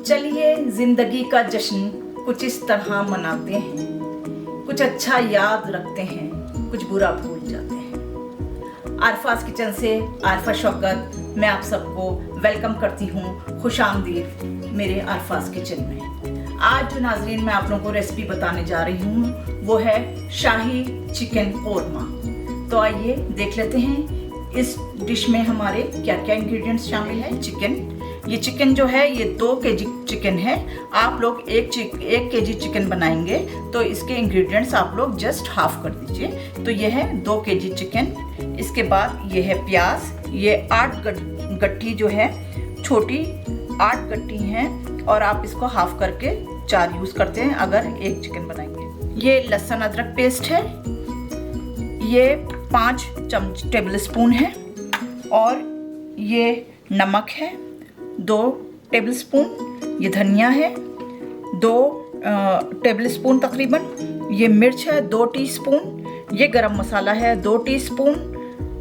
चलिए जिंदगी का जश्न कुछ इस तरह मनाते हैं, कुछ अच्छा याद रखते हैं, कुछ बुरा भूल जाते हैं। आरफास किचन से आरफा शौकत मैं आप सबको वेलकम करती हूँ, खुशामदीद मेरे आरफास किचन में। आज जो नाजरीन मैं आप लोगों को रेसिपी बताने जा रही हूँ वो है शाही चिकन कोरमा। तो आइए देख लेते हैं इस डिश में हमारे क्या क्या इंग्रेडिएंट्स शामिल है। ये चिकन जो है ये 2 केजी चिकन है। आप लोग 1 केजी चिकन बनाएंगे तो इसके इंग्रेडिएंट्स आप लोग जस्ट हाफ कर दीजिए। तो ये है 2 केजी चिकन। इसके बाद ये है प्याज, ये 8 गट्ठी जो है छोटी 8 गट्ठी हैं और आप इसको हाफ करके 4 यूज़ करते हैं अगर 1 चिकन बनाएंगे। ये लहसुन अदरक पेस्ट है, ये 5 टेबल स्पून है और ये नमक है 2 टेबल स्पून, ये धनिया है 2 टेबल स्पून तकरीबन, ये मिर्च है 2 टीस्पून, ये गरम मसाला है 2 टीस्पून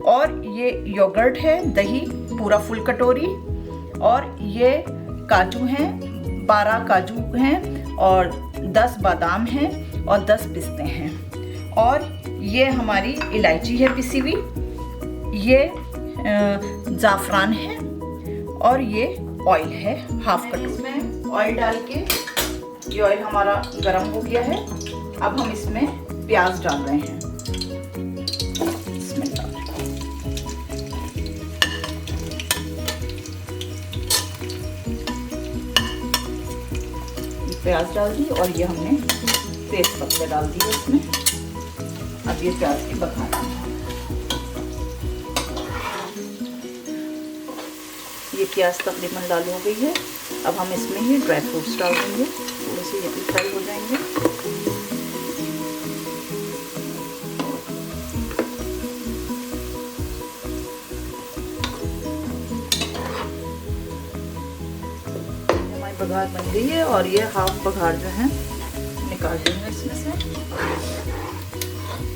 और ये योगर्ट है दही पूरा फुल कटोरी और ये काजू हैं 12 काजू हैं और 10 बादाम हैं और 10 पिस्ते हैं और ये हमारी इलायची है पिसी हुई, ये ज़ाफ़रान है और ये ऑयल है हाफ कटोरी। इसमें ऑयल डाल के ये ऑयल हमारा गरम हो गया है। अब हम इसमें प्याज डाल रहे हैं। इसमें डाल प्याज डाल दी और ये हमने तेज पत्ते डाल दिए इसमें। अब ये प्याज की बघार, ये प्याज तकरीबन लाल हो गई है। अब हम इसमें ये ड्राई फ्रूट्स डाल देंगे, थोड़े से ये भी फ्राई हो जाएंगे। हमारी बघार बन गई है और ये हाफ बघार जो है निकाल देंगे इसमें से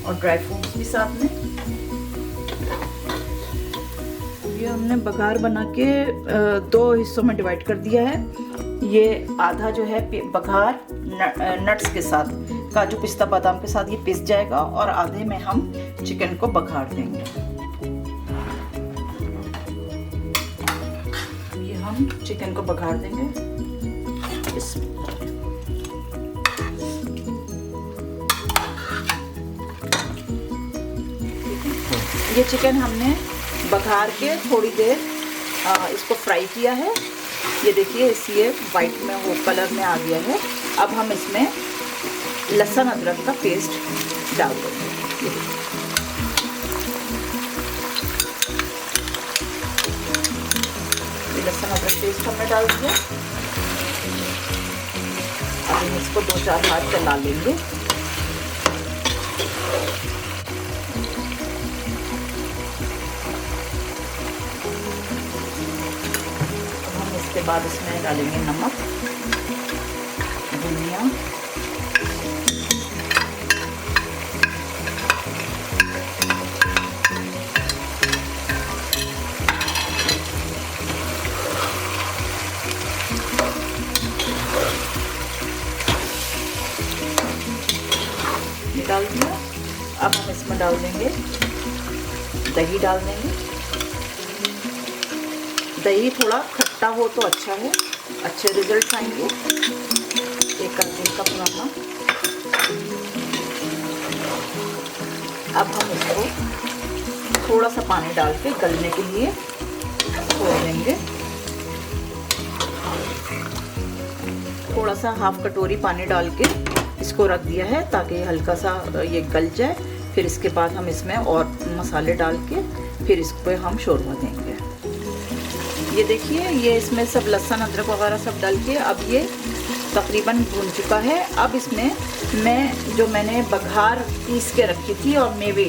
और ड्राई फ्रूट्स भी साथ में। ये हमने बघार बना के 2 हिस्सों में डिवाइड कर दिया है। ये आधा जो है बघार नट्स के साथ, काजू पिस्ता बादाम के साथ ये पिस जाएगा और आधे में हम चिकन को बघार देंगे। ये हम चिकन को बघार देंगे। ये चिकन हमने बघार के थोड़ी देर इसको फ्राई किया है। ये देखिए ये वाइट में वो कलर में आ गया है। अब हम इसमें लहसुन अदरक का पेस्ट डाल देंगे। ये लहसुन अदरक पेस्ट हमने डाल दिया। अब हम इसको 2-4 हाथ चला लेंगे। इसके बाद इसमें डालेंगे नमक, धनिया, ये डाल दिया। अब हम इसमें डाल देंगे दही डाल देंगे। दही थोड़ा खट्टा हो तो अच्छा है, अच्छे रिजल्ट आएंगे। 1 कप बनाना। अब हम इसको थोड़ा सा पानी डाल के गलने के लिए छोड़ देंगे। थोड़ा सा हाफ कटोरी पानी डाल के इसको रख दिया है ताकि हल्का सा ये गल जाए। फिर इसके बाद हम इसमें और मसाले डाल के फिर इसको हम शोरबा देंगे। ये देखिए ये इसमें सब लहसुन अदरक वगैरह सब डाल के अब ये तकरीबन भून चुका है। अब इसमें मैंने बघार पीस के रखी थी और मेवे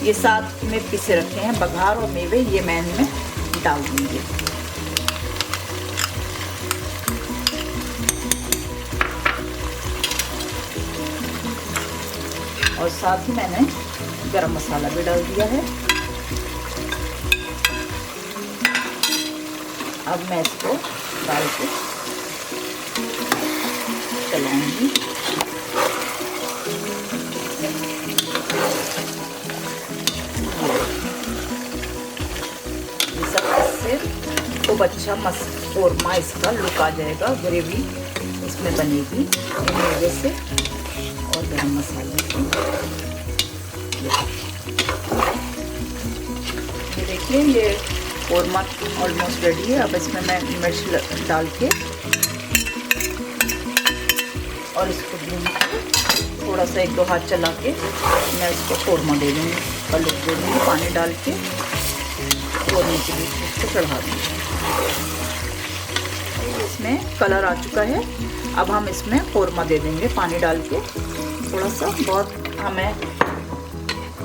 ये साथ में पीसे रखे हैं, बघार और मेवे ये मैं इनमें डाल दूँगी। और साथ ही मैंने गरम मसाला भी डाल दिया है। अब मैं इसको डाल के चलाऊंगी। ये सब इससे खूब अच्छा कौरमा इसका लुक आ जाएगा, ग्रेवी इसमें बनेगी मिर्च से और गरम मसाले से। ये देखिए ये कौरमा ऑलमोस्ट रेडी है। अब इसमें मैं मिर्च डाल के और इसको भून के थोड़ा सा 1-2 हाथ चला के मैं इसको कौरमा दे दूँगी, और लुक दे दूँगी पानी डाल के कौरमे के बीच इसको चढ़ा दूँगी। इसमें कलर आ चुका है। अब हम इसमें कौरमा दे देंगे पानी डाल के थोड़ा सा। बहुत हमें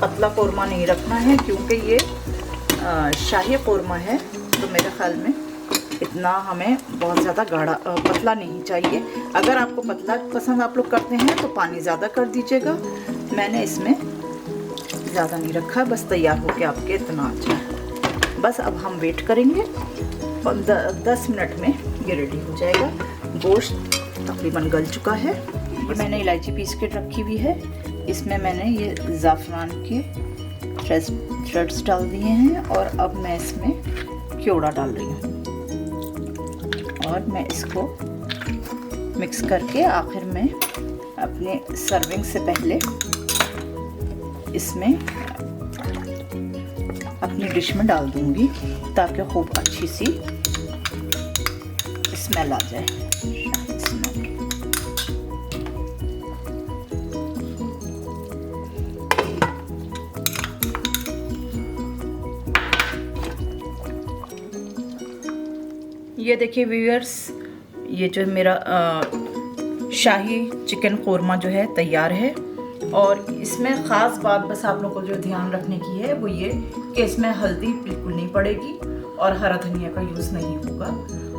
पतला कौरमा नहीं रखना है क्योंकि ये शाही कौरमा है, तो मेरे ख्याल में इतना हमें बहुत ज़्यादा गाढ़ा पतला नहीं चाहिए। अगर आपको पतला पसंद आप लोग करते हैं तो पानी ज़्यादा कर दीजिएगा। मैंने इसमें ज़्यादा नहीं रखा, बस तैयार हो के आपके इतना अच्छा है। बस अब हम वेट करेंगे, 10 मिनट में ये रेडी हो जाएगा। गोश्त तकरीबन गल चुका है। ये मैंने इलायची पीस के रखी हुई है, इसमें मैंने ये ज़ाफ़रान के थ्रेड्स डाल दिए हैं और अब मैं इसमें क्योड़ा डाल रही हूँ और मैं इसको मिक्स करके आखिर में अपने सर्विंग से पहले इसमें अपनी डिश में डाल दूँगी ताकि खूब अच्छी सी स्मेल आ जाए। ये देखिए व्यूअर्स, ये जो मेरा शाही चिकन कौरमा जो है तैयार है। और इसमें ख़ास बात बस आप लोगों को जो ध्यान रखने की है वो ये कि इसमें हल्दी बिल्कुल नहीं पड़ेगी और हरा धनिया का यूज़ नहीं होगा।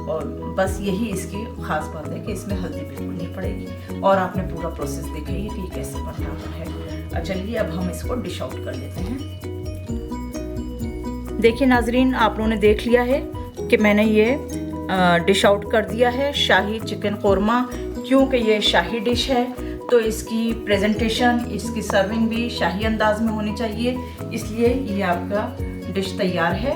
और बस यही इसकी ख़ास बात है कि इसमें हल्दी बिल्कुल नहीं पड़ेगी। और आपने पूरा प्रोसेस देखा ही कि कैसे बन रहा है। चलिए अब हम इसको डिश आउट कर लेते हैं। देखिए नाजरीन, आप लोगों ने देख लिया है कि मैंने ये डिश आउट कर दिया है शाही चिकन कौरमा। क्योंकि ये शाही डिश है तो इसकी प्रेजेंटेशन, इसकी सर्विंग भी शाही अंदाज में होनी चाहिए, इसलिए ये आपका डिश तैयार है।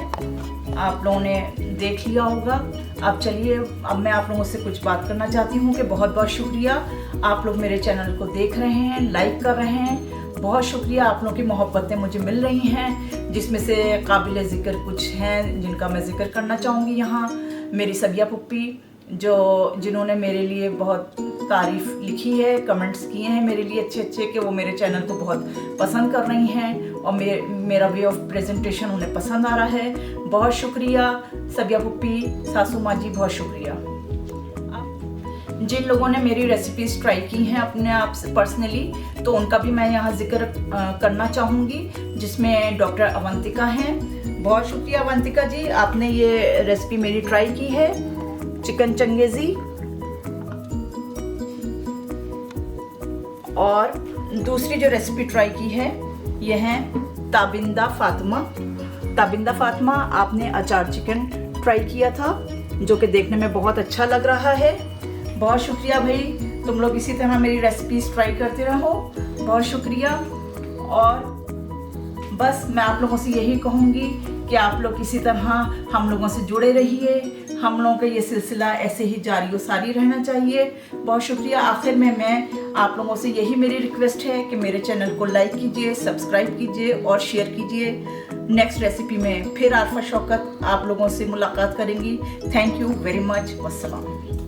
आप लोगों ने देख लिया होगा। अब चलिए, अब मैं आप लोगों से कुछ बात करना चाहती हूँ कि बहुत बहुत शुक्रिया आप लोग मेरे चैनल को देख रहे हैं, लाइक कर रहे हैं। बहुत शुक्रिया, आप लोगों की मोहब्बतें मुझे मिल रही हैं, जिसमें से काबिल ज़िक्र कुछ हैं जिनका मैं ज़िक्र करना चाहूँगी यहाँ। मेरी सबिया पुप्पी जिन्होंने मेरे लिए बहुत तारीफ़ लिखी है, कमेंट्स किए हैं मेरे लिए अच्छे अच्छे कि वो मेरे चैनल को बहुत पसंद कर रही हैं और मेरा वे ऑफ प्रेजेंटेशन उन्हें पसंद आ रहा है। बहुत शुक्रिया सबिया पुप्पी, सासू माँ जी, बहुत शुक्रिया। जिन लोगों ने मेरी रेसिपीज़ ट्राई की हैं अपने आप से पर्सनली, तो उनका भी मैं यहाँ जिक्र करना चाहूँगी, जिसमें डॉक्टर अवंतिका हैं। बहुत शुक्रिया अवंतिका जी, आपने ये रेसिपी मेरी ट्राई की है, चिकन चंगेज़ी। और दूसरी जो रेसिपी ट्राई की है ये है ताबिंदा फातिमा। आपने अचार चिकन ट्राई किया था जो कि देखने में बहुत अच्छा लग रहा है। बहुत शुक्रिया भाई, तुम लोग इसी तरह मेरी रेसिपीज़ ट्राई करते रहो। बहुत शुक्रिया। और बस मैं आप लोगों से यही कहूँगी कि आप लोग इसी तरह हम लोगों से जुड़े रहिए। हम लोगों का ये सिलसिला ऐसे ही जारी और सारी रहना चाहिए। बहुत शुक्रिया। आखिर में मैं आप लोगों से यही मेरी रिक्वेस्ट है कि मेरे चैनल को लाइक कीजिए, सब्सक्राइब कीजिए और शेयर कीजिए। नेक्स्ट रेसिपी में फिर आरफा शौकत आप लोगों से मुलाकात करेंगी। Thank you very much. वस्सलाम।